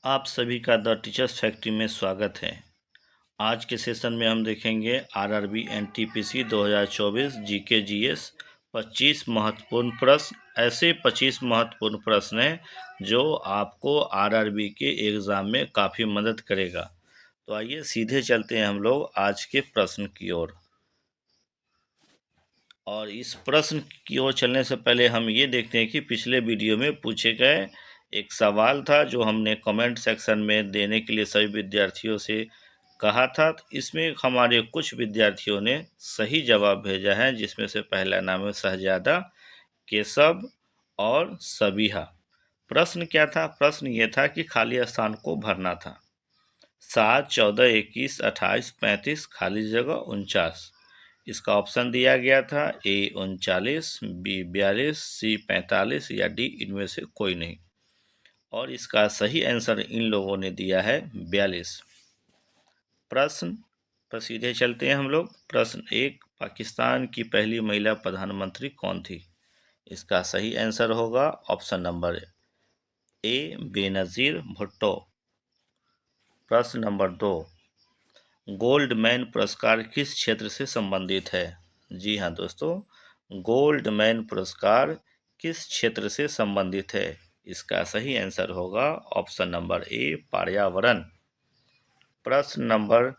आप सभी का द टीचर्स फैक्ट्री में स्वागत है। आज के सेशन में हम देखेंगे आरआरबी एनटीपीसी 2024 जीके जीएस 25 महत्वपूर्ण प्रश्न। ऐसे 25 महत्वपूर्ण प्रश्न हैं जो आपको आरआरबी के एग्ज़ाम में काफ़ी मदद करेगा। तो आइए सीधे चलते हैं हम लोग आज के प्रश्न की ओर। और इस प्रश्न की ओर चलने से पहले हम ये देखते हैं कि पिछले वीडियो में पूछे गए एक सवाल था जो हमने कमेंट सेक्शन में देने के लिए सभी विद्यार्थियों से कहा था। तो इसमें हमारे कुछ विद्यार्थियों ने सही जवाब भेजा है, जिसमें से पहला नाम है शहजादा, केशव और सबीहा। प्रश्न क्या था? प्रश्न ये था कि खाली स्थान को भरना था। 7, 14, 21, 28, 35, खाली जगह 49। इसका ऑप्शन दिया गया था ए 39, बी 42, सी 45 या डी इनमें से कोई नहीं। और इसका सही आंसर इन लोगों ने दिया है 42। प्रश्न पर सीधे चलते हैं हम लोग। प्रश्न 1, पाकिस्तान की पहली महिला प्रधानमंत्री कौन थी? इसका सही आंसर होगा option number A Benazir Bhutto. प्रश्न नंबर 2, गोल्डमैन पुरस्कार किस क्षेत्र से संबंधित है? जी हाँ दोस्तों, गोल्डमैन पुरस्कार किस क्षेत्र से संबंधित है? इसका सही आंसर होगा ऑप्शन नंबर ए पर्यावरण। प्रश्न नंबर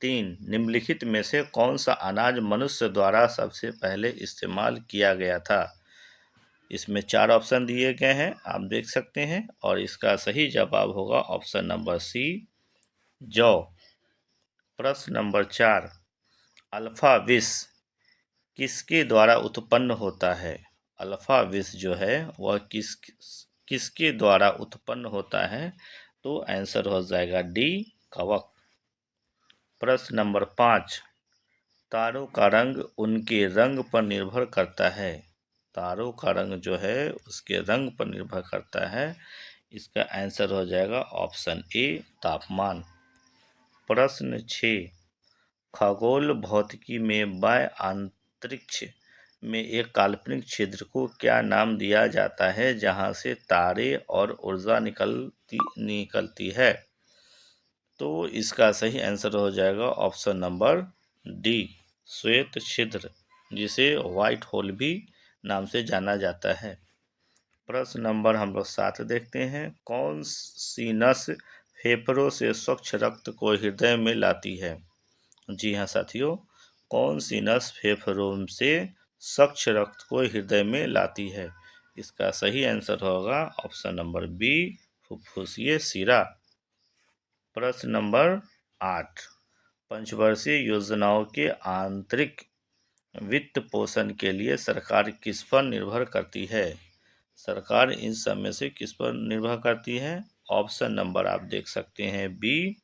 3, निम्नलिखित में से कौन सा अनाज मनुष्य द्वारा सबसे पहले इस्तेमाल किया गया था? इसमें 4 ऑप्शन दिए गए हैं, आप देख सकते हैं, और इसका सही जवाब होगा ऑप्शन नंबर सी जौ। प्रश्न नंबर 4, अल्फा विष किसके द्वारा उत्पन्न होता है? अल्फा विष जो है वह किसके द्वारा उत्पन्न होता है? तो आंसर हो जाएगा डी कवक। प्रश्न नंबर 5, तारों का रंग उनके रंग पर निर्भर करता है। तारों का रंग जो है उसके रंग पर निर्भर करता है। इसका आंसर हो जाएगा ऑप्शन ए तापमान। प्रश्न 6, खगोल भौतिकी में बाह्य अंतरिक्ष में एक काल्पनिक छिद्र को क्या नाम दिया जाता है जहां से तारे और ऊर्जा निकलती है? तो इसका सही आंसर हो जाएगा ऑप्शन नंबर डी श्वेत छिद्र, जिसे व्हाइट होल भी नाम से जाना जाता है। प्रश्न नंबर हम लोग 7 देखते हैं, कौन सी नस फेफड़ों से स्वच्छ रक्त को हृदय में लाती है? जी हाँ साथियों, कौन सी नस फेफड़ों से स्वच्छ रक्त को हृदय में लाती है? इसका सही आंसर होगा ऑप्शन नंबर बी फुफ्फुसीय शिरा। प्रश्न नंबर 8, पंचवर्षीय योजनाओं के आंतरिक वित्त पोषण के लिए सरकार किस पर निर्भर करती है? सरकार इन सब में से किस पर निर्भर करती है? ऑप्शन नंबर आप देख सकते हैं बी,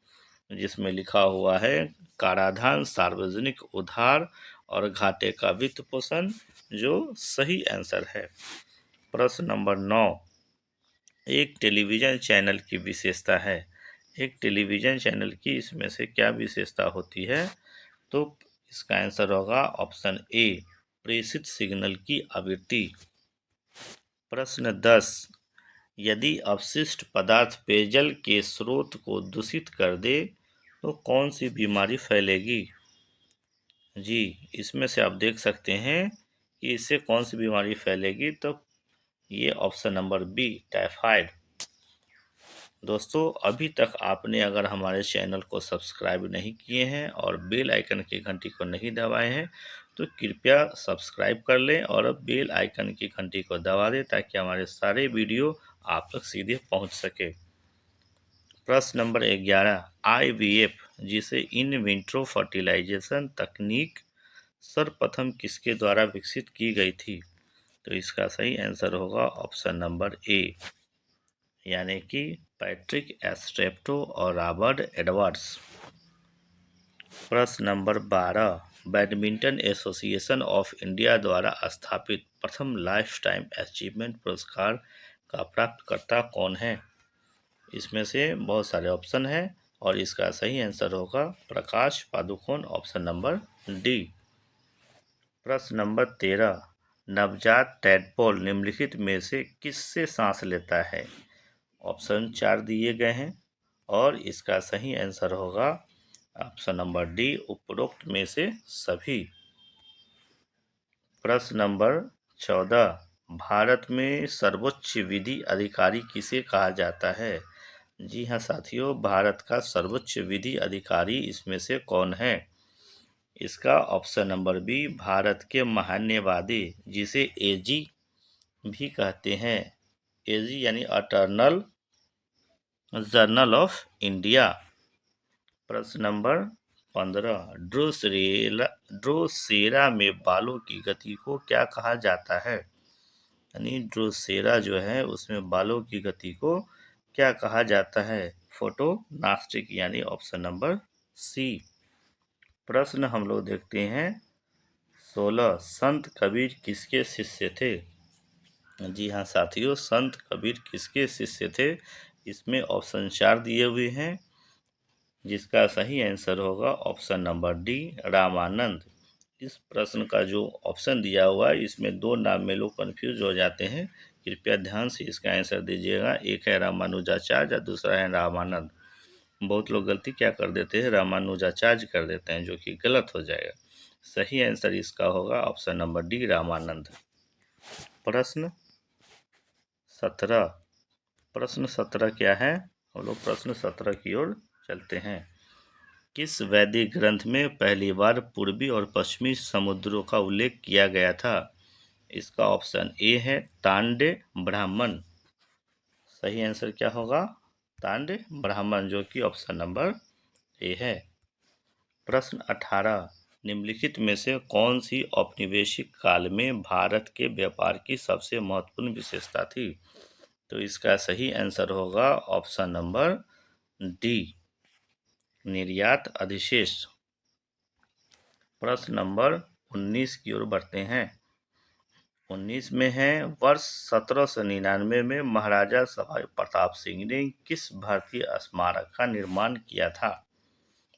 जिसमें लिखा हुआ है कराधान, सार्वजनिक उधार और घाटे का वित्त पोषण, जो सही आंसर है। प्रश्न नंबर 9, एक टेलीविज़न चैनल की विशेषता है। एक टेलीविज़न चैनल की इसमें से क्या विशेषता होती है? तो इसका आंसर होगा ऑप्शन ए प्रेषित सिग्नल की आवृत्ति। प्रश्न 10, यदि अपशिष्ट पदार्थ पेयजल के स्रोत को दूषित कर दे तो कौन सी बीमारी फैलेगी? जी, इसमें से आप देख सकते हैं कि इससे कौन सी बीमारी फैलेगी, तो ये ऑप्शन नंबर बी टाइफाइड। दोस्तों, अभी तक आपने अगर हमारे चैनल को सब्सक्राइब नहीं किए हैं और बेल आइकन की घंटी को नहीं दबाए हैं तो कृपया सब्सक्राइब कर लें और बेल आइकन की घंटी को दबा दें ताकि हमारे सारे वीडियो आप तक सीधे पहुंच सके। प्रश्न नंबर 11, IVF जिसे इन विट्रो फर्टिलाइजेशन तकनीक सर्वप्रथम किसके द्वारा विकसित की गई थी? तो इसका सही आंसर होगा ऑप्शन नंबर ए, यानी कि पैट्रिक एस्ट्रेप्टो और रॉबर्ट एडवर्ड्स। प्रश्न number 12, badminton association of India द्वारा स्थापित प्रथम लाइफ टाइम अचीवमेंट पुरस्कार का प्राप्तकर्ता कौन है? इसमें से बहुत सारे ऑप्शन हैं और इसका सही आंसर होगा Prakash Padukone, option number D. प्रश्न नंबर 13, नवजात टैडपोल निम्नलिखित में से किससे सांस लेता है? ऑप्शन 4 दिए गए हैं और इसका सही आंसर होगा ऑप्शन नंबर डी, उपरोक्त में से सभी। प्रश्न नंबर 14, भारत में सर्वोच्च विधि अधिकारी किसे कहा जाता है? जी हाँ साथियों, भारत का सर्वोच्च विधि अधिकारी इसमें से कौन है? इसका ऑप्शन नंबर बी, भारत के महान्यवादी जिसे एजी भी कहते हैं। एजी यानी अटॉर्नल जनरल ऑफ इंडिया। प्रश्न नंबर 15, ड्रोसेरा में बालों की गति को क्या कहा जाता है? यानी ड्रोसेरा जो है उसमें बालों की गति को क्या कहा जाता है? फोटोनास्टिक यानी ऑप्शन नंबर सी। प्रश्न हम लोग देखते हैं 16, संत कबीर किसके शिष्य थे? जी हाँ साथियों, संत कबीर किसके शिष्य थे? इसमें ऑप्शन 4 दिए हुए हैं, जिसका सही आंसर होगा ऑप्शन नंबर डी, रामानंद। इस प्रश्न का जो ऑप्शन दिया हुआ है इसमें दो नाम में लोग कंफ्यूज हो जाते हैं, कृपया ध्यान से इसका आंसर दीजिएगा। एक है रामानुजाचार्य और दूसरा है रामानंद। बहुत लोग गलती क्या कर देते हैं, रामानुजाचार्य कर देते हैं, जो कि गलत हो जाएगा। सही आंसर इसका होगा ऑप्शन नंबर डी, रामानंद। प्रश्न 17, प्रश्न 17 क्या है? हम लोग प्रश्न 17 की ओर चलते हैं। किस वैदिक ग्रंथ में पहली बार पूर्वी और पश्चिमी समुद्रों का उल्लेख किया गया था? इसका ऑप्शन ए है तांडे ब्राह्मण। सही आंसर क्या होगा? तांडे ब्राह्मण, जो कि ऑप्शन नंबर ए है। प्रश्न 18, निम्नलिखित में से कौन सी औपनिवेशिक काल में भारत के व्यापार की सबसे महत्वपूर्ण विशेषता थी? तो इसका सही आंसर होगा ऑप्शन नंबर डी, निर्यात अधिशेष। प्रश्न नंबर 19 की ओर बढ़ते हैं। 19 में है, वर्ष 1799 में महाराजा सवाई प्रताप सिंह ने किस भारतीय स्मारक का निर्माण किया था?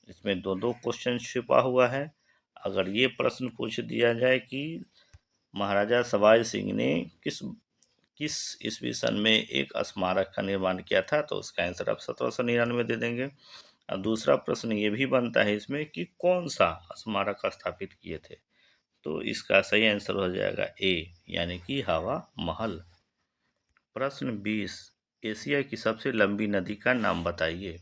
इसमें दो दो क्वेश्चन छिपा हुआ है। अगर ये प्रश्न पूछ दिया जाए कि महाराजा सवाई सिंह ने किस किस ईस्वी सन में एक स्मारक का निर्माण किया था, तो उसका आंसर आप 1799 दे देंगे। और दूसरा प्रश्न ये भी बनता है इसमें कि कौन सा स्मारक स्थापित किए थे, तो इसका सही आंसर हो जाएगा ए, यानी कि हवा महल। प्रश्न 20, एशिया की सबसे लंबी नदी का नाम बताइए।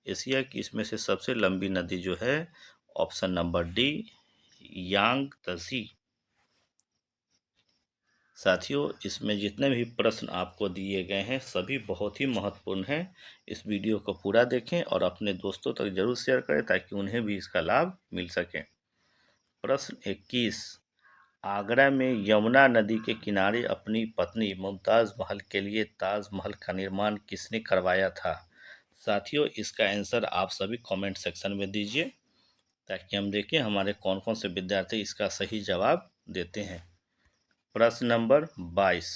एशिया की इसमें से सबसे लंबी नदी जो है ऑप्शन नंबर डी, यांगत्से। साथियों, इसमें जितने भी प्रश्न आपको दिए गए हैं सभी बहुत ही महत्वपूर्ण हैं। इस वीडियो को पूरा देखें और अपने दोस्तों तक जरूर शेयर करें ताकि उन्हें भी इसका लाभ मिल सके। प्रश्न 21, आगरा में यमुना नदी के किनारे अपनी पत्नी मुमताज़ महल के लिए ताजमहल का निर्माण किसने करवाया था? साथियों, इसका आंसर आप सभी कमेंट सेक्शन में दीजिए ताकि हम देखें हमारे कौन कौन से विद्यार्थी इसका सही जवाब देते हैं। प्रश्न नंबर 22,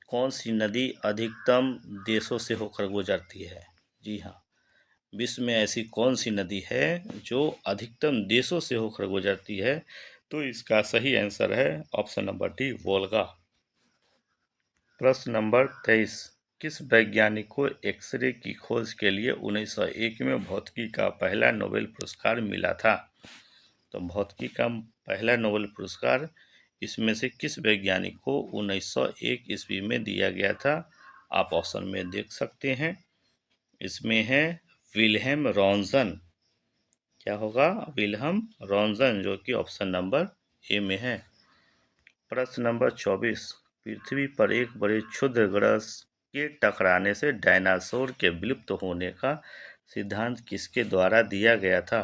कौन सी नदी अधिकतम देशों से होकर गुजरती है? जी हाँ, विश्व में ऐसी कौन सी नदी है जो अधिकतम देशों से होकर गुजरती है? तो इसका सही आंसर है ऑप्शन नंबर डी, वोल्गा। प्रश्न नंबर 23, किस वैज्ञानिक को एक्सरे की खोज के लिए 1901 में भौतिकी का पहला नोबेल पुरस्कार मिला था? तो भौतिकी का पहला नोबेल पुरस्कार इसमें से किस वैज्ञानिक को 1901 ईस्वी में दिया गया था? आप ऑप्शन में देख सकते हैं। इसमें है विल्हेम रॉन्सन। क्या होगा? विल्हेम रॉन्सन, जो कि ऑप्शन नंबर ए में है। प्रश्न नंबर 24, पृथ्वी पर एक बड़े क्षुद्र ग्रह के टकराने से डायनासोर के विलुप्त होने का सिद्धांत किसके द्वारा दिया गया था?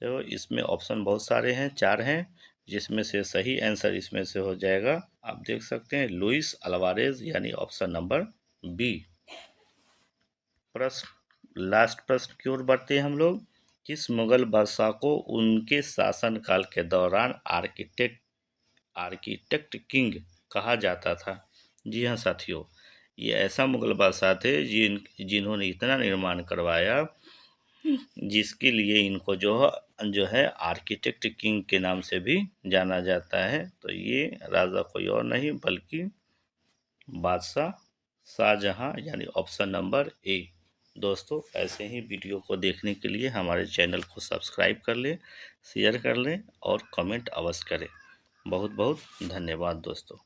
तो इसमें ऑप्शन बहुत सारे हैं, 4 हैं, जिसमें से सही आंसर इसमें से हो जाएगा, आप देख सकते हैं, लुइस अल्वारेज, यानी ऑप्शन नंबर बी। प्रश्न लास्ट प्रश्न की ओर बढ़ते हैं हम लोग। किस मुगल बादशाह को उनके शासनकाल के दौरान आर्किटेक्ट किंग कहा जाता था? जी हाँ साथियों, ये ऐसा मुगल बादशाह थे जिन्होंने इतना निर्माण करवाया जिसके लिए इनको जो है आर्किटेक्ट किंग के नाम से भी जाना जाता है। तो ये राजा कोई और नहीं बल्कि बादशाह शाहजहां यानी ऑप्शन नंबर ए। दोस्तों ऐसे ही वीडियो को देखने के लिए हमारे चैनल को सब्सक्राइब कर लें, शेयर कर लें और कमेंट अवश्य करें। बहुत बहुत धन्यवाद दोस्तों।